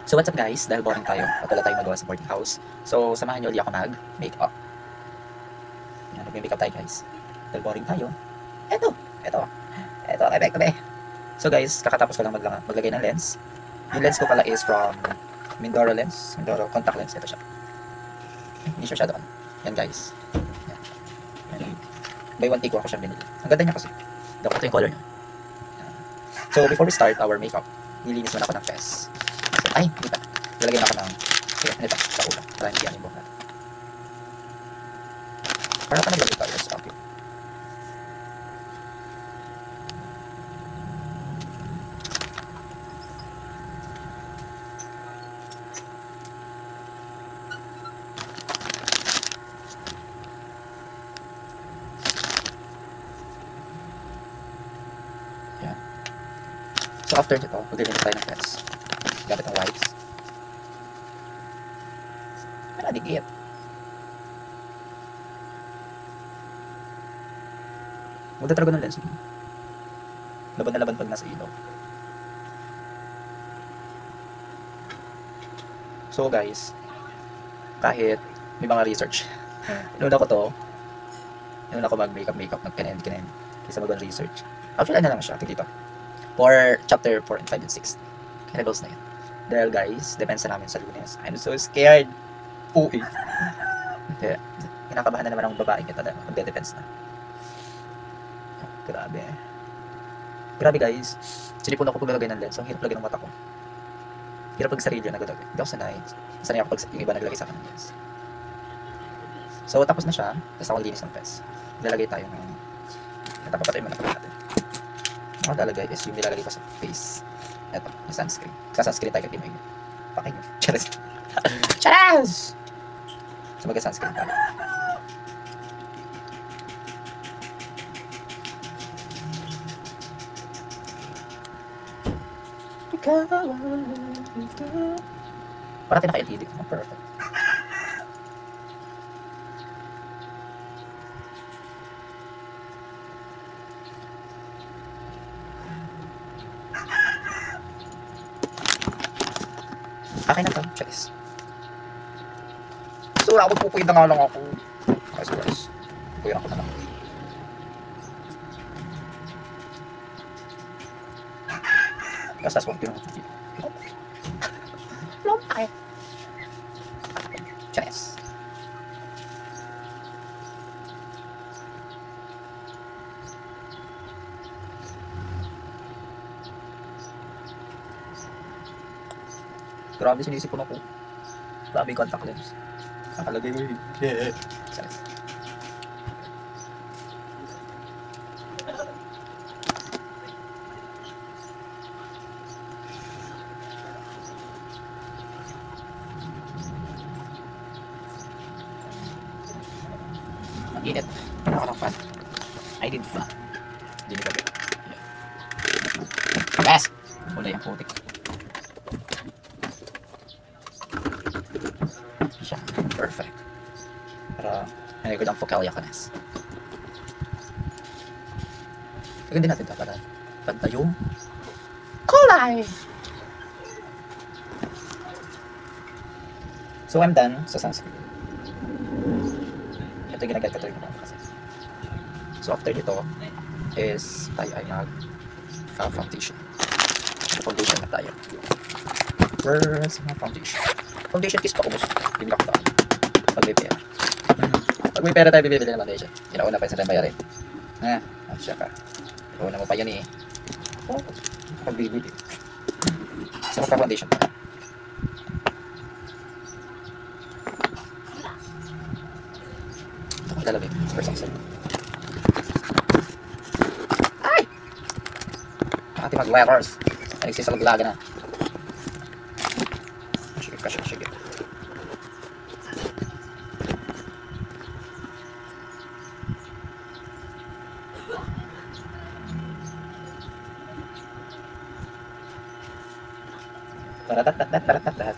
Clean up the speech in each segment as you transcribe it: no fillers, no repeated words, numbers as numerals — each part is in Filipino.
So what's up guys, dahil boring tayo at wala tayong magawa sa boarding house, so samahan niyo ulit ako mag-makeup. Yan, mag-makeup tayo guys. Dahil boring tayo. Eto, kabe. So guys, kakatapos ko lang maglagay ng lens. Yung lens ko pala is from Mindoro contact lens. Ito siya. Hindi siya masyado. Yan guys. Yan. By one take ko ako siya binili. Ang ganda niya kasi. Ito yung color niya. So before we start our makeup, nilinis muna ako ng face. Ay, dito. Lalagyan ako ng nito sa ulo. Para hindi yan yung buhok natin. Para pa naglagay tayo sa akin. Yan. So after nito, maglilinis tayo ng face. Gamit ang wipes. Para digit. Magda talaga ng lens. Laban na laban pag nasa ilaw. So guys, kahit may mga research, inuna ko mag-makeup, nag-kinen. Kaysa mag-research. Actually, ano lang siya, dito. For chapter 4 and 5 and 6. Cannibals na yan. Dahil guys, depends na namin sa Lunes. I'm so scared. Uy. Hindi. Kinakabahan na naman ang babaeng ito. Magde-depends na. Grabe. Grabe guys. Sinipon ako paglalagay ng lens. Ang hirap lagay ng mata ko. Hirap pag sarili na naglagay. Hindi ako sanay. Sanay ako pag yung iba naglagay sa akin ng lens. So tapos na siya. Tapos ako linis ng face. Nilalagay tayo ng... Natapapatay mo na pala natin. Ang nilalagay is yung nilalagay ko sa face. Ito, yung sunscreen. Sa sunscreen tayo kaya mo. Pakay nyo. Charas! Charas! So mag-sunscreen tayo. Para tayo naka-LED. Perfect. Akin na to, cheers. So wala ako magpupuyin na nga lang ako. Guys. Pupuyin ako na lang. Tapos huwag yun. Lompay. Cheers. Grabe, sinisipon ako. Grabe yung contact lens. Nakalagay mo yun. Yeah. Cheers. Ang init. Ako ng fan. I did fan. Hindi nyo gabi. Kabas! Kulay ang putik. Siya. Perfect. Para nalagay ko ng focal yakones. Gagawin din natin ito para pantay yung kulay! So I'm done sa sunscreen. Ito yung ginagad ko ito kasi. So after dito is tayo ay mag-foundation. Foundation na tayo. Where's my foundation? Foundation kiss pa ubos. Hindi ako tayo. Pag may pera. Pag may pera tayo bibili ng foundation. Inauna pa yung sa bayarin. Siya ka. Inauna mo pa yan eh. Pag bibili. So magka-foundation pa. Lalagay. First answer. Ay! Ang ating mag-letters. Ay, nagsisalaglaga na. Sige. Taratat.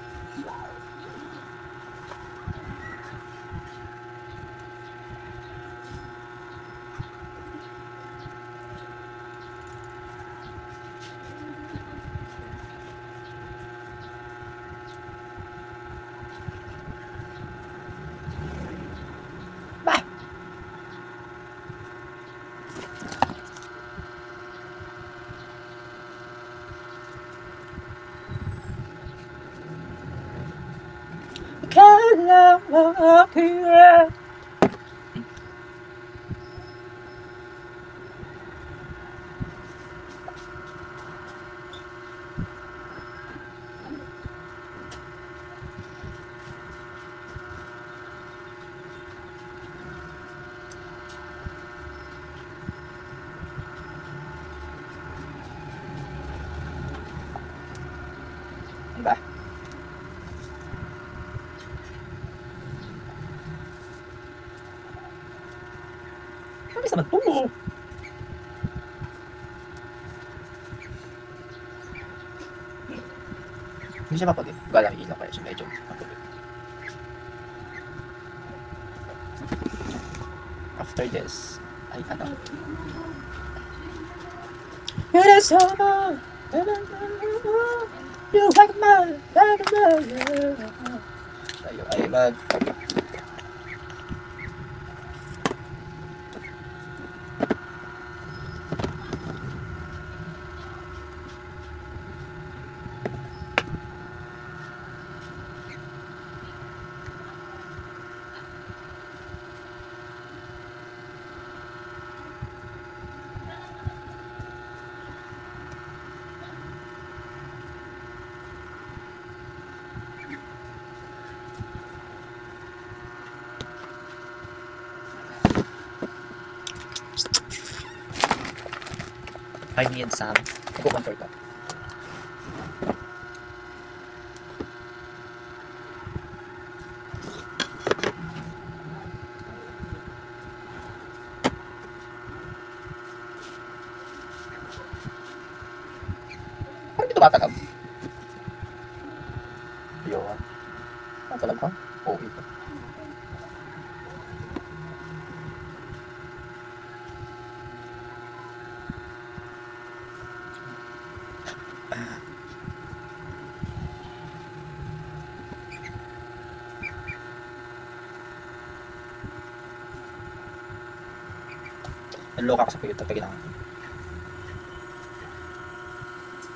Diba? Mabilis naman to. Hindi siya mapagod. Galang ilaw kaya siya medyo mapagod. After this, ay ano? You're the summer, you like my, tayo ay mag I need some go-contour ko. Parang dito matalaw. Yun. Matalaw ka? Oo, ito. Nanloka ka sa puyot pag kailangan.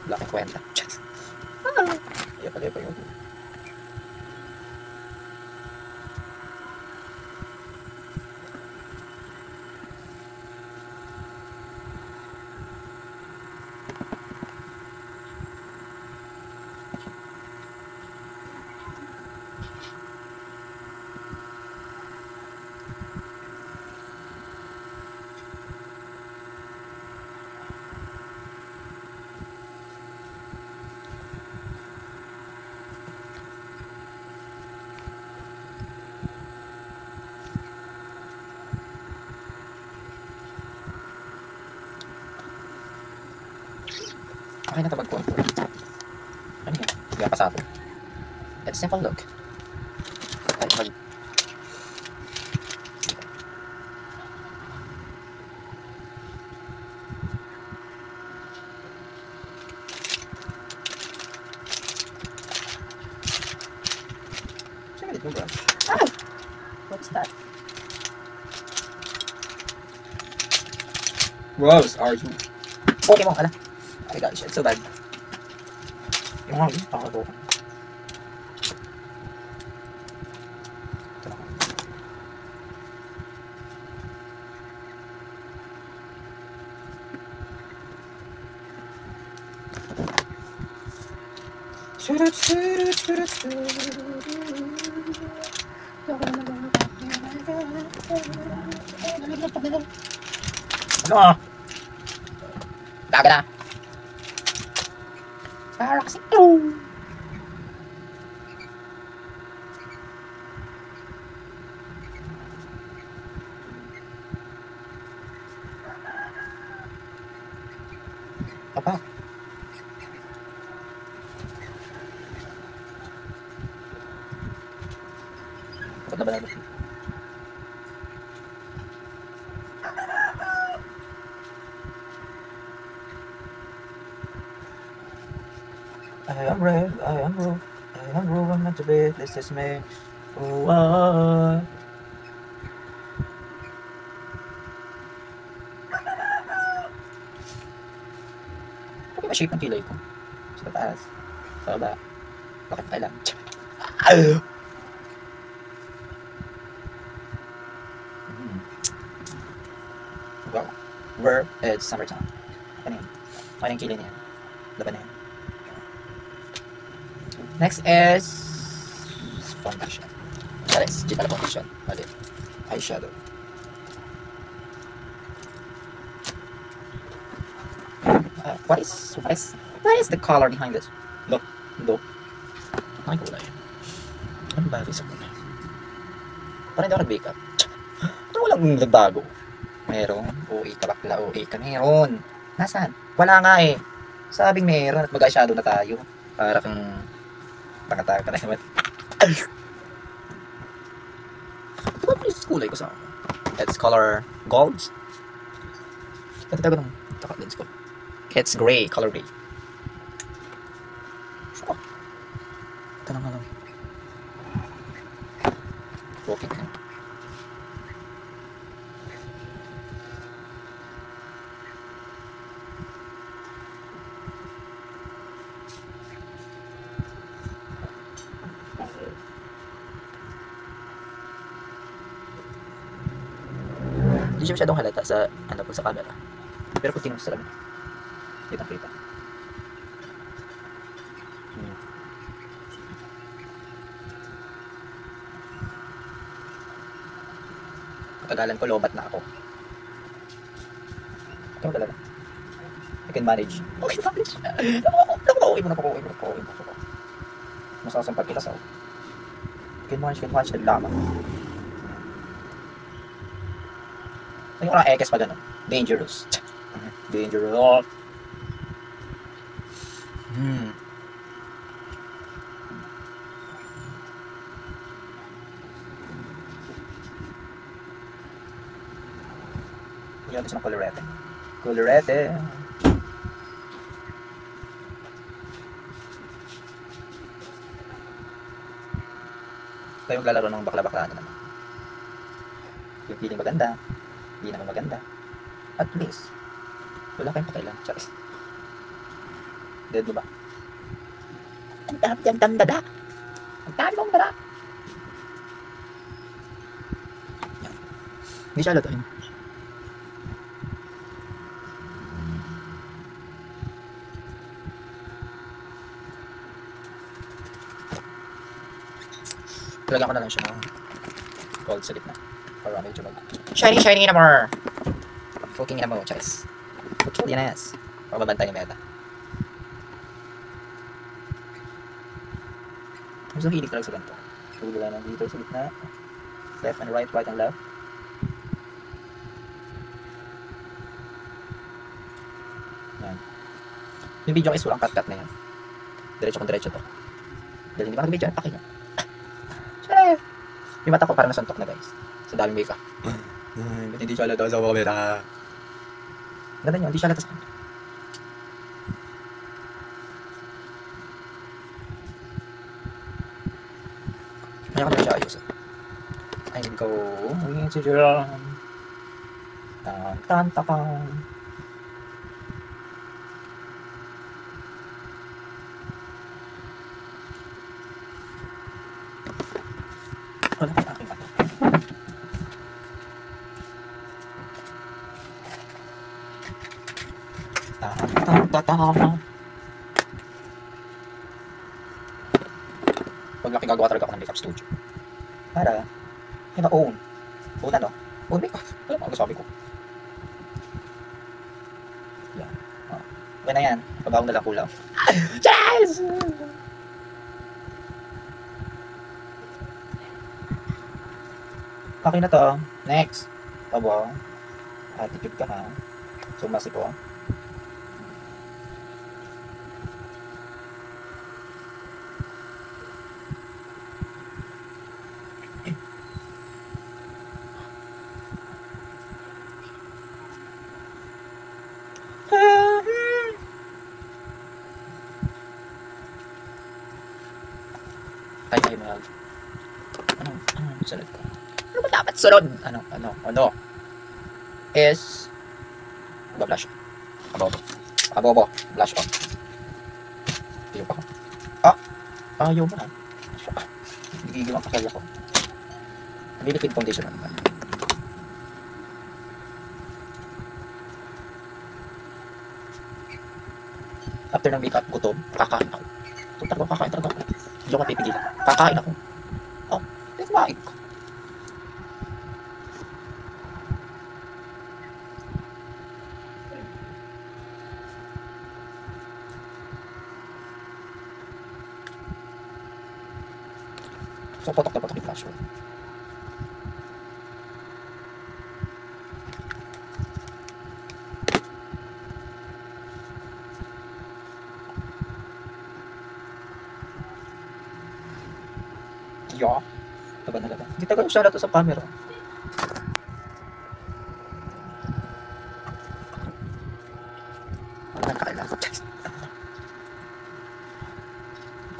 Wala kang kwenta. Ayaw pala pa yun. Okay na ito mag-contour. Ano yan? Kaya pasado. Let's simple look. Ay, mag... Siyempre, ito brush. Ah! What's that? Gross, Arjun. Okay mo, ala. Oh my gosh, it's so bad. Yung hangin, pakagawa ko. Ito na. Ano ah? Daga na. Para kasi ito. Apa? Takot na ba natin? I am red, I am blue, I'm meant to be, this is me. Oh, okay ba shape ng kilay ko? Sa taas, sa baba, bakit kailan? where it's summertime. Ano yun? Ano yung kilay na yan? Laban na yan. Next is foundation. That is, di pala foundation. Mali. Eyeshadow. What is the color behind this? Look. Ay, kulay. Ano ba sa kulay? Parang hindi ako nag-makeup. Ano walang nagbago? Meron. OA ka bakla. OA ka. Meron. Nasaan? Wala nga eh. Sabing meron at mag-eyeshadow na tayo. Para kang pakataka na naman. Ito ba yung kulay ko sa ako? It's color gold. Katatago ng lens ko. It's gray. Color gray. So, ito na nga lang. Okay na. Hindi siya masyadong halata sa ano po sa camera. Pero kung tinong sa lamin, kita. Katagalan ko, lobat na ako. Ito talaga. I can manage. Okay, manage. Nakukuha mo. Masasampat kita sa ako. I can manage. Naglaman. Ay, ko lang ekes pa gano'n. Dangerous. Dangerous. Yan natin ng colorete. Tayo maglalaro ng bakla-bakla na naman. Yung feeling maganda. Hindi naman maganda. At least, wala kayong pakailan. Charis. Dead mo ba? Ang dada. Ang dami mong dada. Yan. Hindi siya alatoin. Talagyan ko na lang siya ng gold sa gitna. Para medyo mag... Shiny na more! Fucking na mo, Charis. Kill yan as. Pababantay ni Meta. Gusto hilig talaga sa ganito. Tugula lang dito sa gitna. Left and right and left. Yan. Yung video is walang cut na yan. Diretso to. Dahil hindi ba nag-video yan, pakin yan. Chef! Yung mata ko parang nasuntok na guys. Sa daming makeup. Ba't hindi siya alata sa camera? Ganda nyo, hindi siya alata sa camera. Kaya ko na siya ayos. I'm going to run. Tan. Wala pa aking ato. Pag nakigagawa talaga ako ng makeup studio. Para, own makeup. Alam mo, sabi ko. Yan. Okay na yan. Pabawang na lang kulang. Yes! Okay na to. Next. Aba. Attitude ka ha. Sumasi ko. Tayo mag... Anong sunod ko? Ano ba dapat sunod? Ano? Is... Blush. Abobo. Blush on. Ayaw pa ko. Ayaw ba? Gigigil ang kakaya ko. Liquid foundation naman. After ng makeup, gutom, kakain ako. Ito talaga, kakain talaga ako. Hindi ako mapipigilan. Kakain ako. Oh, hindi kumain ko. So, potok na potok yung flash. Yeah. Laban na laban. Hindi tagal siya to sa camera. Wala nang kakailangan.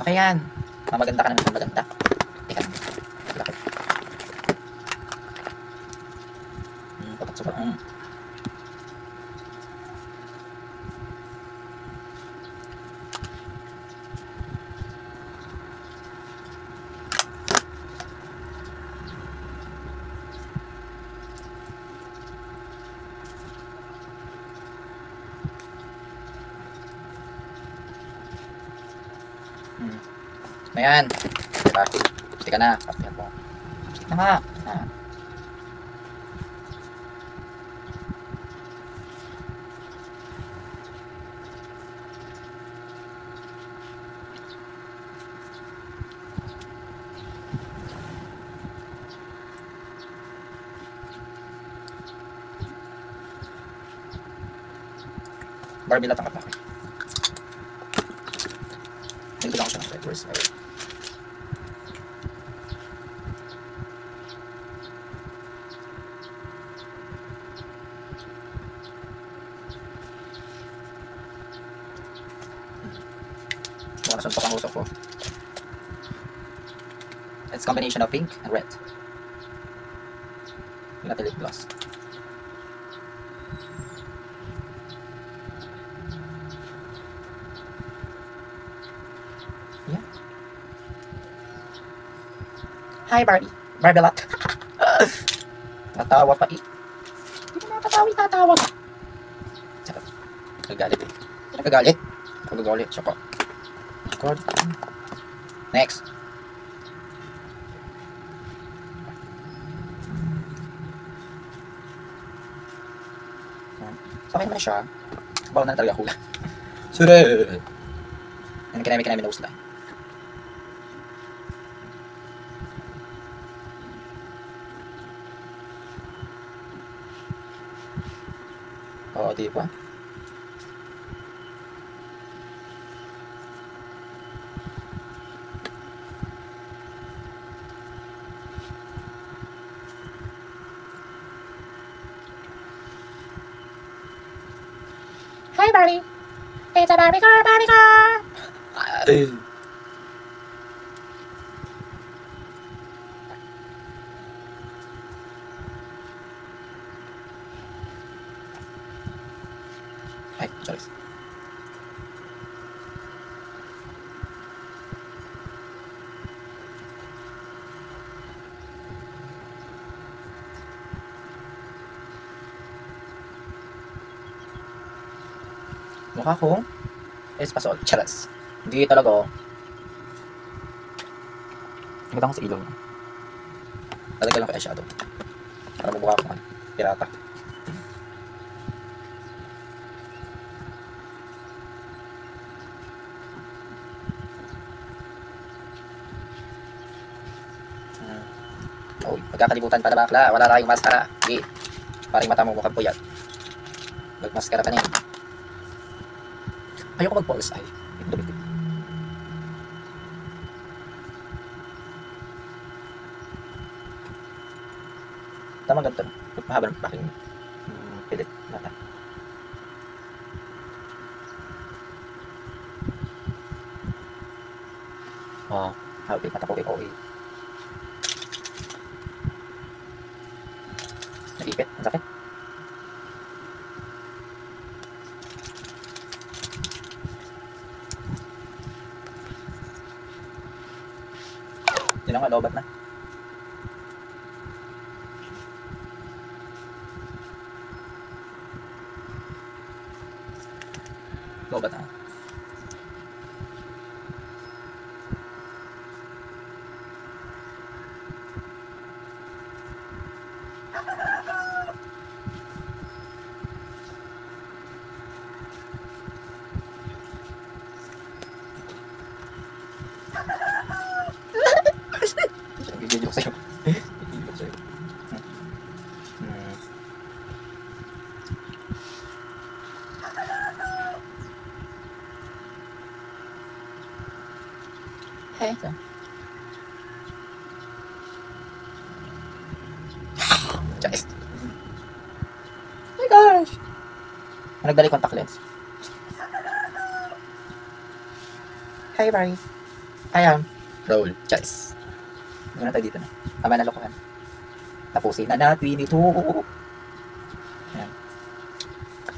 Okay yan. Maganda ka naman. Maganda. Teka lang. Laki. Patak sa parang. Ayan. Diba? Gusti ka na. Pastihan mo. Gusti ka nga. Barbie lang tangkap ako. Hindi lang ako siya ng flavors. Muna suntok ang usok ko. It's combination of pink and red. Yung natin lip gloss. Yeah. Hi Barbie. Barbelot. Tatawa pa eh. Hindi ko nakatawa, tatawa ka. Sarap. Nagagalit eh. Nagagalit. Nagagalit siya pa. God. Next. Sa akin naman siya. Bawal na talaga ako. Sure. Yan kinami nose line. Oo, di ba? Hi Barbie! It's a Barbie car, Barbie car! Ay, sorry. Mukha ko espasol. Charas. Hindi talaga oh. Maganda ko sa ilaw niya. Talaga lang ko eyeshadow. Para mabukha ko pirata. Oh, magkakalimutan pa na bakla. Wala tayong maskara. Sige. Para yung mata mo mukhang puyat. Magmaskara ka na yun. Ayoko mag-false eye. Tama ganito. Mahaba ng paking pilit mata. Oh, okay. Mata ko okay. Naipit. Ang sakit. Yun nga, lobat na. Lobat na. Video ko sa'yo. Video ko sa'yo. Hey, ito. Chais. Oh my gosh! Nagdali contact lens. Hi, Barry. I am Roll. Chais. Muna tayo dito na. Tama na lokohan. Tapusin na natin ito. Ayan.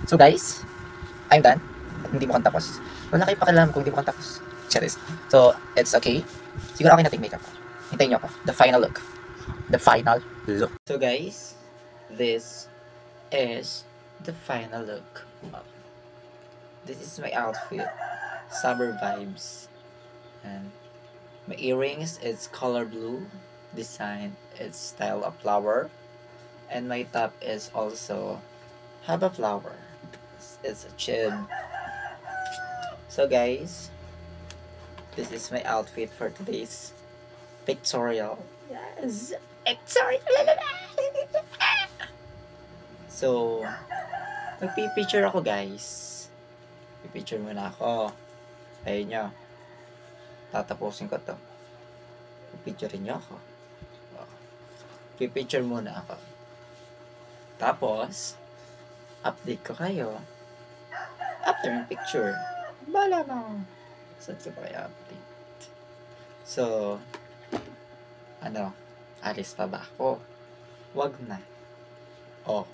So guys, I'm done. At hindi mo kang tapos. Wala kayo pakialam kung hindi mo kang tapos. Charis. So, it's okay. Siguro okay na take makeup. Hintayin nyo ako. The final look. The final look. So guys, this is the final look. This is my outfit. Summer vibes. And my earrings is color blue. Design is style of flower. And my top is also have a flower. It's a chin. So guys, this is my outfit for today's pictorial. Yes, pictorial. So, magpipicture ako guys. Pipicture muna ako. Ayun nyo. Tatapusin ko to. Pipicturein nyo ako. Pipicture muna ako. Tapos, update ko kayo. After yung picture. Bala mo. Saan ko pa kaya update? So, ano? Alis pa ba ako? Wag na. Oh,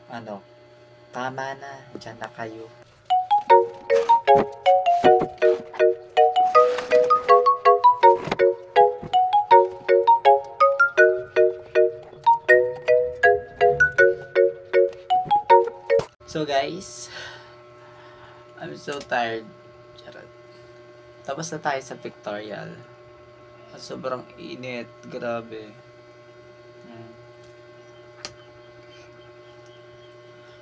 ano? Tama na. Diyan na kayo. So guys, I'm so tired. Charot. Tapos na tayo sa pictorial. Sobrang init. Grabe.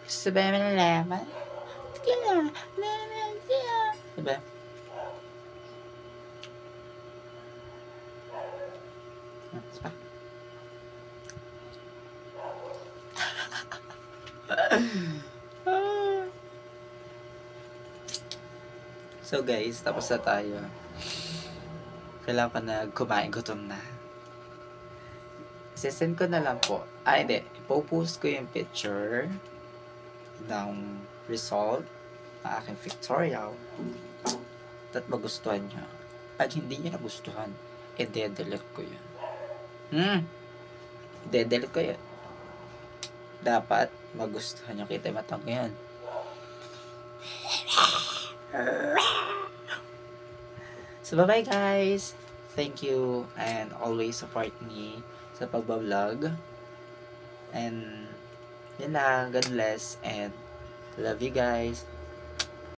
Sabi mo na naman. Sabi. So guys, tapos na tayo. Kailangan pa na kumain, gutom na. Sesend ko na lang po. Hindi. Ipopost ko yung picture ng result ng aking pictorial. At magustuhan nyo. Pag hindi nyo nagustuhan, i-delete ko yun. I-delete ko yun. Dapat magustuhan nyo. Kita yung matang yan. So bye bye guys. Thank you and always support me sa pagbablog. And yun lang. God bless and love you guys.